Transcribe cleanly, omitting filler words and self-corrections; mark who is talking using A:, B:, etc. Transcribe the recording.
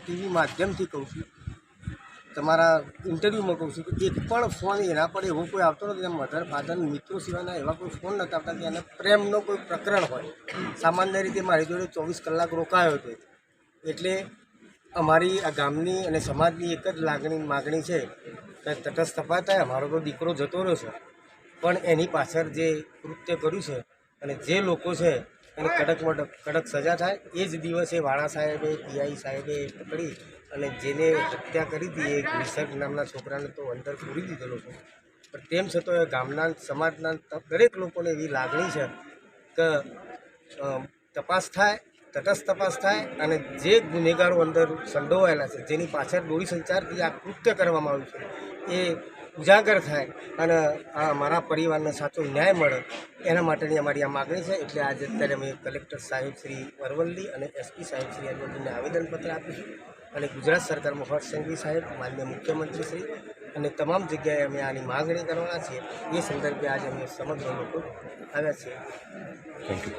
A: TV માધ્યમથી કહું છું, તમારા ઇન્ટરવ્યૂમાં કહું છું કે એક પણ ફોન એના પર એવો કોઈ આવતો નથી. એના મધર ફાધર મિત્રો સિવાયના એવા કોઈ ફોન નહોતા આવતા કે એને પ્રેમનો કોઈ પ્રકરણ હોય. સામાન્ય રીતે મારી જોડે 24 કલાક રોકાયો હતો. એટલે અમારી આ ગામની અને સમાજની એક જ માગણી છે કે તટસ્થ તપાસ થાય. અમારો તો દીકરો જતો રહ્યો છે, પણ એની પાછળ જે કૃત્ય કર્યું છે અને જે લોકો છે એને કડકમાં કડક સજા થાય. એ જ દિવસે વાળા સાહેબે પીઆઈ સાહેબે પકડી અને જેને હત્યા કરી હતી એ નિસર્ગ નામના છોકરાને તો અંદર પૂરી દીધેલો છે. પણ તેમ છતાં ગામના સમાજના દરેક લોકોને એવી લાગણી છે કે તપાસ થાય, તટસ્થ તપાસ થાય અને જે ગુનેગારો અંદર સંડોવાયેલા છે, જેની પાછળ દોરી સંચારથી આ કૃત્ય કરવામાં આવ્યું છે, એ ઉજાગર થાય અને આ મારા પરિવારને સાચો ન્યાય મળે એના માટેની અમારી આ માગણી છે. એટલે આજે અત્યારે અમે કલેક્ટર સાહેબ શ્રી વરવલ્લી અને એસપી સાહેબ શ્રી અરવલ્લીને આવેદનપત્ર આપીશું અને ગુજરાત સરકારમાં હર્ષ સંઘવી સાહેબ, માનનીય મુખ્યમંત્રી શ્રી અને તમામ જગ્યાએ અમે આની માગણી કરવાના છીએ. એ સંદર્ભે આજે અમે સમગ્ર લોકો આવ્યા છીએ.
B: Thank you.